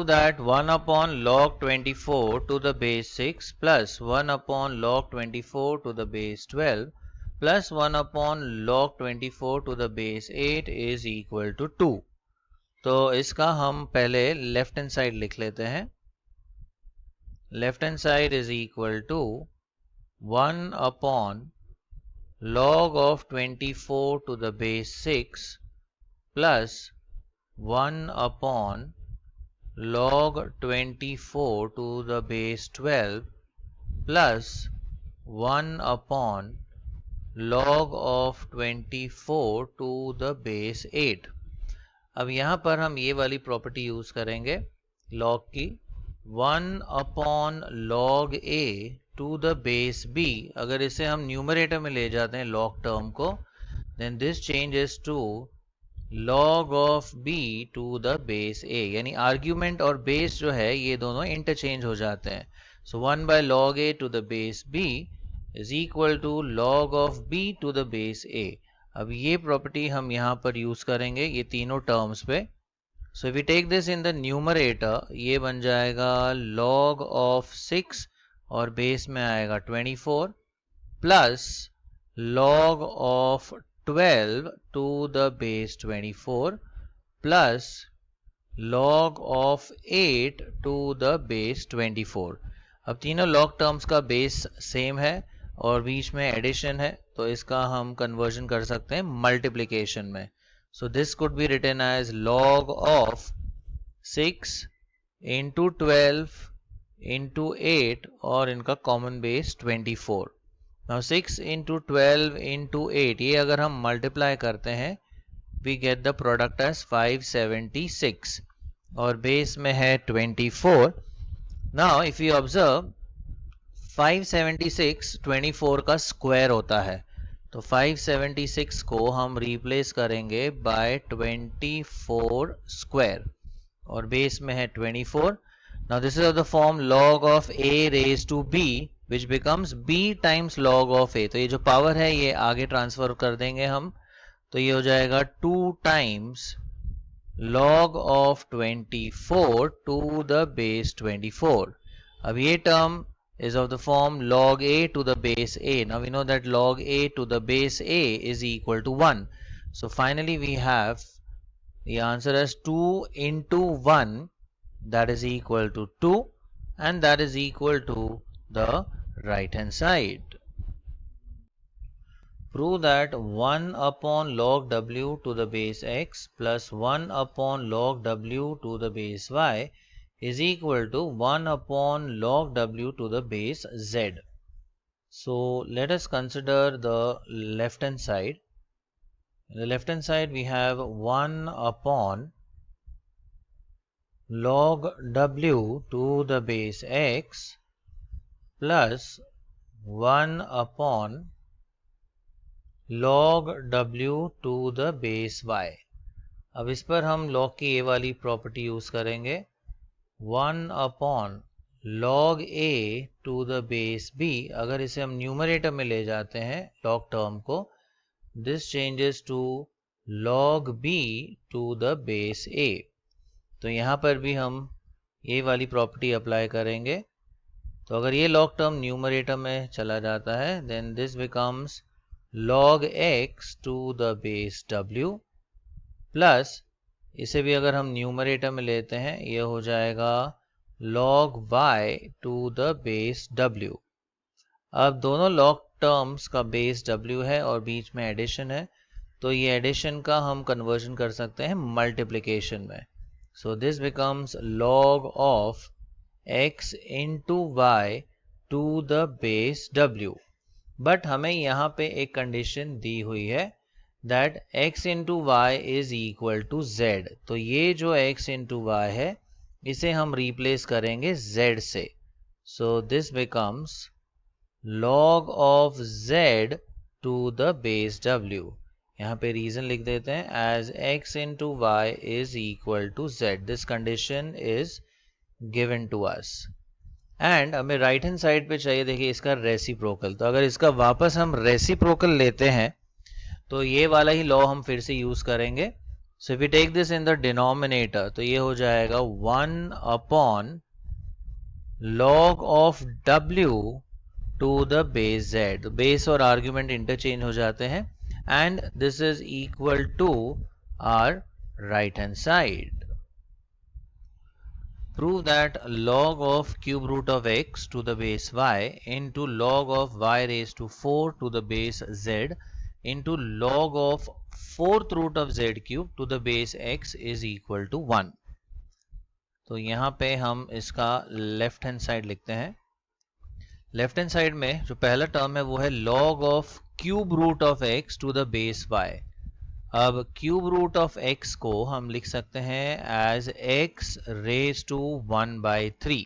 that 1 upon log 24 to the base 6 plus 1 upon log 24 to the base 12 plus 1 upon log 24 to the base 8 is equal to 2. तो इसका हम पहले left hand side लिख लेते हैं. Left hand side is equal to 1 upon log of 24 to the base 6 plus 1 upon log 24 to the base 12 plus 1 upon log of 24 to the base 8. अब यहाँ पर हम ये वाली प्रॉपर्टी यूज करेंगे log की. 1 upon log a to the base b, अगर इसे हम न्यूमरेटर में ले जाते हैं log टर्म को, then this changes to log of b to the base a, यानी आर्ग्यूमेंट और बेस जो है ये दोनों इंटरचेंज हो जाते हैं. So 1 by log a to the base b is equal to log of b to the base a. अब ये प्रॉपर्टी हम यहाँ पर यूज करेंगे ये तीनों टर्म्स पे. So if we take this in the numerator, ये बन जाएगा log of 6 और बेस में आएगा 24 plus log of 12 to the base 24 plus log of 8 to the base 24. अब तीनों log टर्म्स का बेस सेम है और बीच में एडिशन है, तो इसका हम कन्वर्जन कर सकते हैं मल्टीप्लिकेशन में. So this could be written as log of 6 into 12 into 8 और इनका common base 24. Now 6 into 12 into 8 ये अगर हम मल्टीप्लाई करते हैं we get the product as 576 और बेस में है 24. Now if you observe 576 24 का स्क्वायर होता है, तो 576 को हम रिप्लेस करेंगे बाय 24 स्क्वायर और बेस में है 24. Now this is of the form log of a raised to b which becomes b times log of a. तो ये जो पावर है ये आगे ट्रांसफर कर देंगे हम, तो ये हो जाएगा 2 times log of 24 to the base 24. अब ये term is of the form log a to the base a. Now we know that log a to the base a is equal to 1. So finally we have the answer as 2 into 1, that is equal to 2, and that is equal to the right hand side. Prove that 1 upon log w to the base x plus 1 upon log w to the base y is equal to 1 upon log w to the base z. So let us consider the left hand side. In the left hand side we have 1 upon log w to the base x plus 1 upon log w to the base y. अब इस पर हम log की ये वाली property use करेंगे 1 upon log a to the base b. अगर इसे हम न्यूमरेटर में ले जाते हैं log टर्म को, this changes to log b to the base a. तो यहाँ पर भी हम ये वाली प्रॉपर्टी अप्लाई करेंगे. तो अगर ये log टर्म न्यूमरेटर में चला जाता है then this becomes log x to the base w plus इसे भी अगर हम न्यूमरेटर में लेते हैं ये हो जाएगा log y to the base w. अब दोनों log टर्म्स का बेस w है और बीच में एडिशन है, तो ये एडिशन का हम कन्वर्जन कर सकते हैं मल्टीप्लिकेशन में. So this becomes log of x into y to the base w. But हमें यहाँ पे एक कंडीशन दी हुई है that x into y is equal to z. तो ये जो x into y है इसे हम रिप्लेस करेंगे z से. So this becomes log of z to the base w. यहाँ पे रीजन लिख देते हैं as x into y is equal to z. This condition is given to us. And हमें राइट हैंड साइड पे चाहिए देखिए इसका रेसिप्रोकल. तो अगर इसका वापस हम रेसिप्रोकल लेते हैं तो ये वाला ही लॉ हम फिर से यूज करेंगे. So if we take this in the denominator, तो ये हो जाएगा 1 upon log of w to the base z. तो base और argument interchange हो जाते हैं, and this is equal to our right hand side. Prove that log of cube root of x to the base y into log of y raised to 4 to the base z into log of 4th root of z cube to the base x is equal to 1. तो यहाँ पे हम इसका left hand side लिखते हैं. Left hand side में जो पहला टर्म है वो है log of cube root of x to the base y. अब क्यूब रूट ऑफ x को हम लिख सकते हैं एज x रेज टू 1/3.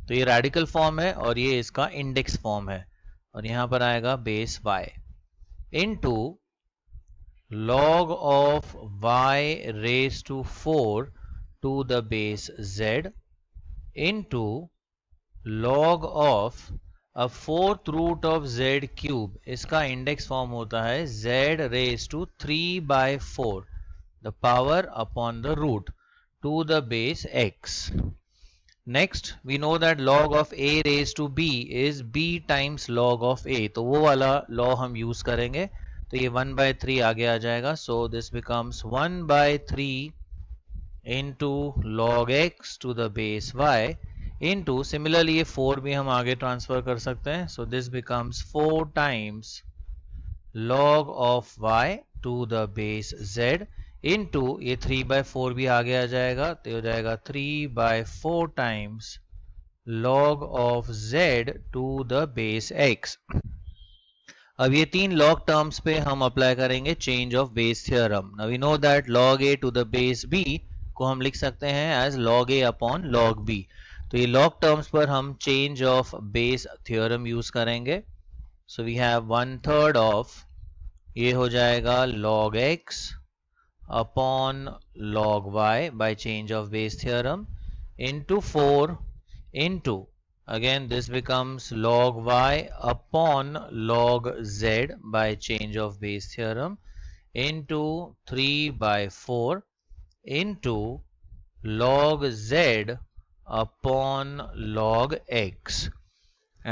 तो ये रेडिकल फॉर्म है और ये इसका इंडेक्स फॉर्म है, और यहाँ पर आएगा base y into log of y raise to 4 to the base z into log of अब 4th root of z cube, इसका इंडेक्स फॉर्म होता है z raise to 3/4 the power upon the root to the base x. Next we know that log of a raise to b is b times log of a. तो वो वाला law हम use करेंगे, तो ये 1/3 आगे आ जाएगा. So this becomes 1/3 into log x to the base y into, similarly ये 4 भी हम आगे ट्रांसफर कर सकते हैं. So this becomes 4 times log of y to the base z into ये 3/4 भी आगे आ जाएगा, तो हो जाएगा 3/4 times log of z to the base x. अब ये तीन log terms पे हम अप्लाई करेंगे change of base theorem. Now we know that log a to the base b को हम लिख सकते हैं as log a upon log b. तो ये log टर्म्स पर हम change of base theorem use करेंगे. सो वी हैव 1/3 ऑफ, ये हो जाएगा log x upon log y by change of base theorem into 4 into, again this becomes log y upon log z by change of base theorem into 3/4 into log z upon log x,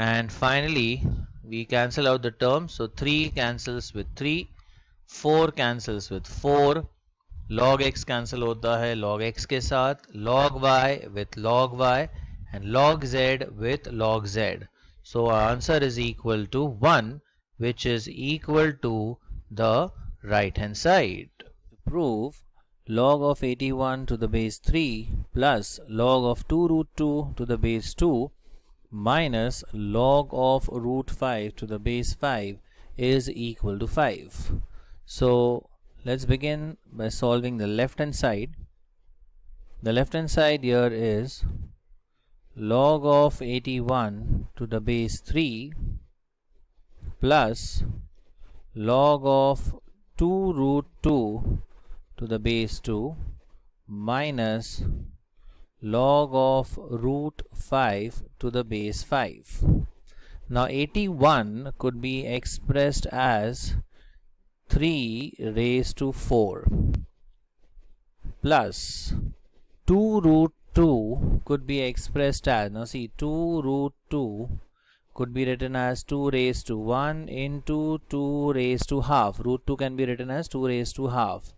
and finally we cancel out the terms. So 3 cancels with 3, 4 cancels with 4, log x cancel होता है log x के साथ, log y with log y, and log z with log z. So our answer is equal to 1, which is equal to the right hand side. To prove log of 81 to the base 3 plus log of 2 root 2 to the base 2 minus log of root 5 to the base 5 is equal to 5. So let's begin by solving the left hand side. The left hand side here is log of 81 to the base 3 plus log of 2 root 2 to the base 2 minus log of root 5 to the base 5. Now 81 could be expressed as 3 raised to 4 plus 2 root 2 could be expressed as, now see, 2 root 2 could be written as 2 raised to 1 into 2 raised to half. Root 2 can be written as 2 raised to half.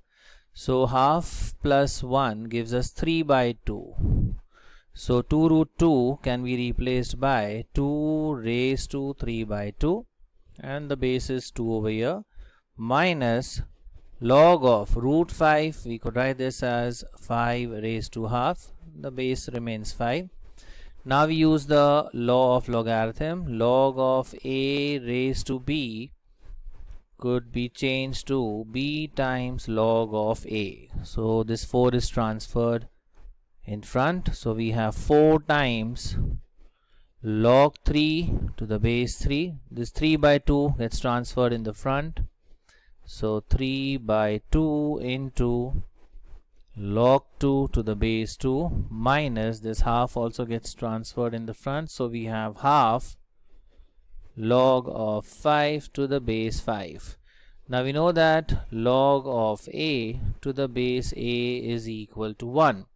So half plus 1 gives us 3/2. So 2 root 2 can be replaced by 2 raised to 3/2, and the base is 2 over here, minus log of root 5, we could write this as 5 raised to half, the base remains 5. Now we use the law of logarithm. Log of a raised to b could be changed to b times log of a. So this 4 is transferred in front. So we have 4 times log 3 to the base 3. This 3/2 gets transferred in the front. So 3/2 into log 2 to the base 2 minus this half also gets transferred in the front. So we have half log of 5 to the base 5. Now we know that log of a to the base a is equal to 1,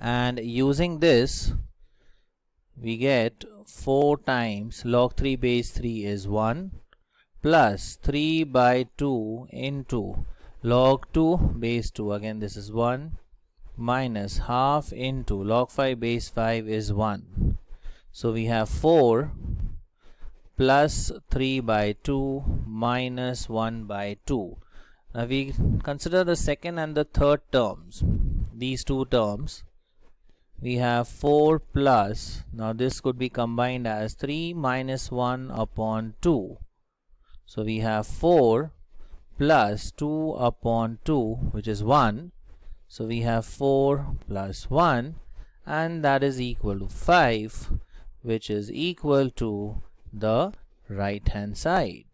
and using this we get 4 times log 3 base 3 is 1 plus 3 by 2 into log 2 base 2, again this is 1, minus half into log 5 base 5 is 1. So we have 4 plus 3 by 2 minus 1 by 2. Now we consider the second and the third terms, these two terms. We have 4 plus, now this could be combined as 3 minus 1 upon 2. So we have 4 plus 2 upon 2, which is 1. So we have 4 plus 1, and that is equal to 5, which is equal to the right hand side.